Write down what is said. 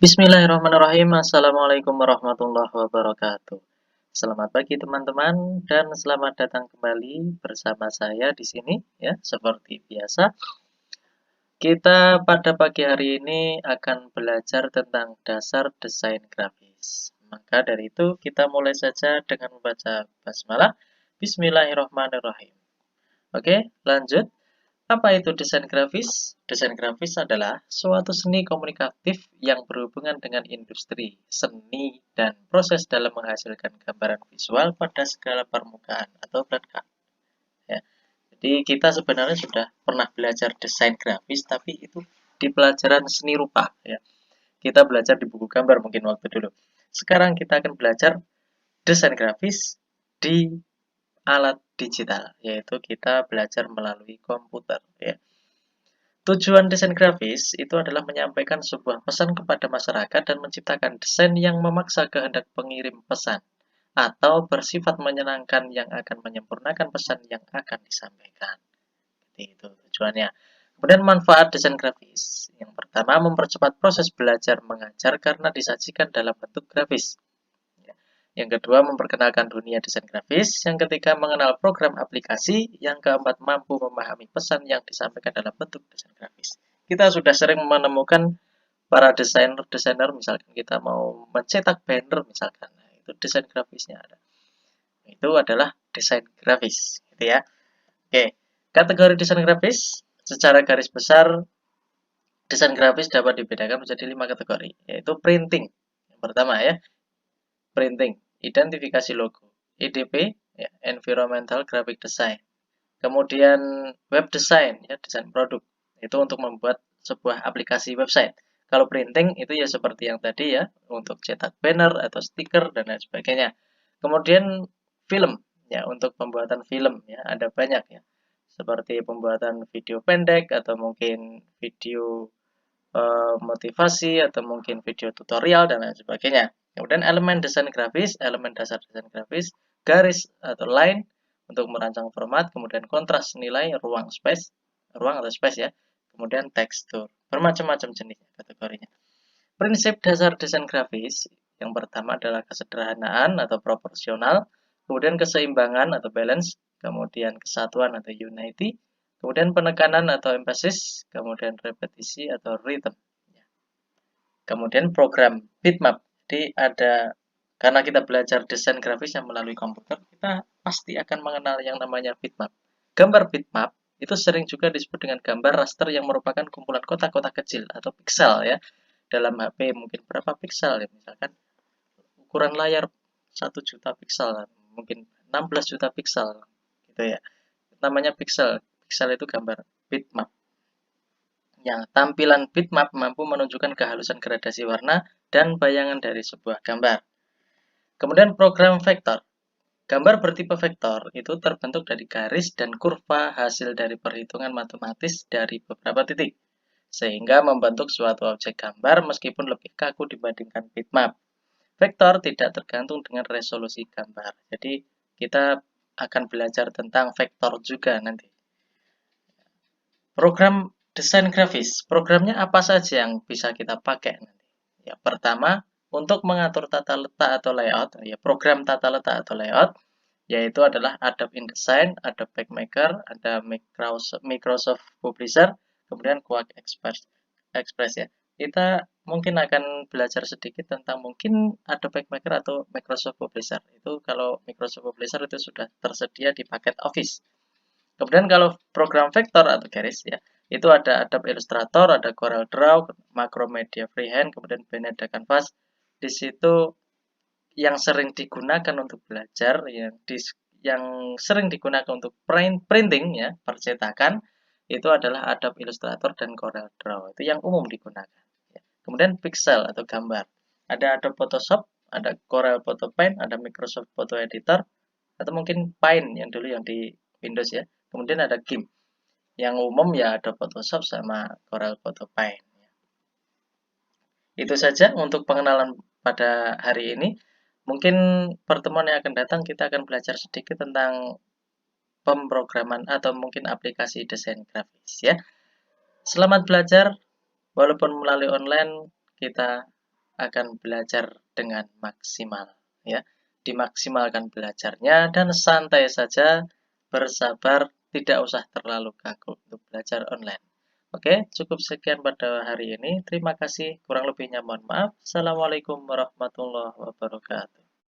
Bismillahirrahmanirrahim. Assalamualaikum warahmatullahi wabarakatuh. Selamat pagi teman-teman dan selamat datang kembali bersama saya di sini ya. Seperti biasa, kita pada pagi hari ini akan belajar tentang dasar desain grafis. Maka dari itu kita mulai saja dengan membaca basmalah. Bismillahirrahmanirrahim. Oke, lanjut. Apa itu desain grafis? Desain grafis adalah suatu seni komunikatif yang berhubungan dengan industri, seni, dan proses dalam menghasilkan gambaran visual pada segala permukaan atau perangkat. Ya. Jadi kita sebenarnya sudah pernah belajar desain grafis, tapi itu di pelajaran seni rupa. Ya. Kita belajar di buku gambar mungkin waktu dulu. Sekarang kita akan belajar desain grafis di alat digital, yaitu kita belajar melalui komputer. Ya. Tujuan desain grafis itu adalah menyampaikan sebuah pesan kepada masyarakat dan menciptakan desain yang memaksa kehendak pengirim pesan atau bersifat menyenangkan yang akan menyempurnakan pesan yang akan disampaikan. Jadi itu tujuannya. Kemudian manfaat desain grafis. Yang pertama, mempercepat proses belajar mengajar karena disajikan dalam bentuk grafis. Yang kedua, memperkenalkan dunia desain grafis. Yang ketiga, mengenal program aplikasi. Yang keempat, mampu memahami pesan yang disampaikan dalam bentuk desain grafis. Kita sudah sering menemukan para desainer-desainer, misalkan kita mau mencetak banner, misalkan. Nah, itu desain grafisnya ada. Itu adalah desain grafis, gitu ya. Oke, kategori desain grafis. Secara garis besar, desain grafis dapat dibedakan menjadi 5 kategori, yaitu printing. Yang pertama ya, printing, identifikasi logo, EDP, ya, Environmental Graphic Design. Kemudian web design, ya, desain produk. Itu untuk membuat sebuah aplikasi website. Kalau printing itu ya seperti yang tadi ya, untuk cetak banner atau stiker dan lain sebagainya. Kemudian film, ya, untuk pembuatan film, ya, ada banyak ya. Seperti pembuatan video pendek atau mungkin video motivasi atau mungkin video tutorial dan lain sebagainya. Kemudian elemen desain grafis, elemen dasar desain grafis, garis atau line untuk merancang format, kemudian kontras nilai, ruang atau space ya, kemudian tekstur, bermacam-macam jenis kategorinya. Prinsip dasar desain grafis yang pertama adalah kesederhanaan atau proporsional, kemudian keseimbangan atau balance, kemudian kesatuan atau unity, kemudian penekanan atau emphasis, kemudian repetisi atau rhythm. Kemudian program bitmap. Jadi karena kita belajar desain grafisnya melalui komputer, kita pasti akan mengenal yang namanya bitmap. Gambar bitmap itu sering juga disebut dengan gambar raster yang merupakan kumpulan kotak-kotak kecil atau piksel ya. Dalam HP mungkin berapa piksel ya, misalkan ukuran layar 1 juta piksel, mungkin 16 juta piksel gitu ya. Namanya piksel. Piksel itu gambar bitmap. Ya, tampilan bitmap mampu menunjukkan kehalusan gradasi warna dan bayangan dari sebuah gambar. Kemudian program vektor. Gambar bertipe vektor itu terbentuk dari garis dan kurva hasil dari perhitungan matematis dari beberapa titik, sehingga membentuk suatu objek gambar meskipun lebih kaku dibandingkan bitmap. Vektor tidak tergantung dengan resolusi gambar. Jadi kita akan belajar tentang vektor juga nanti. Program desain grafis, programnya apa saja yang bisa kita pakai nanti? Ya, pertama, untuk mengatur tata letak atau layout, ya program tata letak atau layout, yaitu adalah Adobe InDesign, Adobe PageMaker, ada Microsoft Publisher, kemudian Quark Express ya. Kita mungkin akan belajar sedikit tentang mungkin Adobe PageMaker atau Microsoft Publisher. Itu kalau Microsoft Publisher itu sudah tersedia di paket Office. Kemudian kalau program vektor atau garis ya, itu ada Adobe Illustrator, ada Corel Draw, Macromedia Freehand, kemudian Beneda Canvas. Di situ yang sering digunakan untuk belajar, yang sering digunakan untuk printing ya, percetakan, itu adalah Adobe Illustrator dan Corel Draw. Itu yang umum digunakan. Kemudian pixel atau gambar. Ada Adobe Photoshop, ada Corel Photo Paint, ada Microsoft Photo Editor, atau mungkin Paint yang dulu yang di Windows ya. Kemudian ada GIMP. Yang umum ya ada Photoshop sama Corel Photo Paint. Itu saja untuk pengenalan pada hari ini. Mungkin pertemuan yang akan datang kita akan belajar sedikit tentang pemrograman atau mungkin aplikasi desain grafis ya. Selamat belajar, walaupun melalui online kita akan belajar dengan maksimal ya. Dimaksimalkan belajarnya dan santai saja, bersabar, tidak usah terlalu kaku untuk belajar online. Oke, cukup sekian pada hari ini. Terima kasih. Kurang lebihnya mohon maaf. Assalamualaikum warahmatullahi wabarakatuh.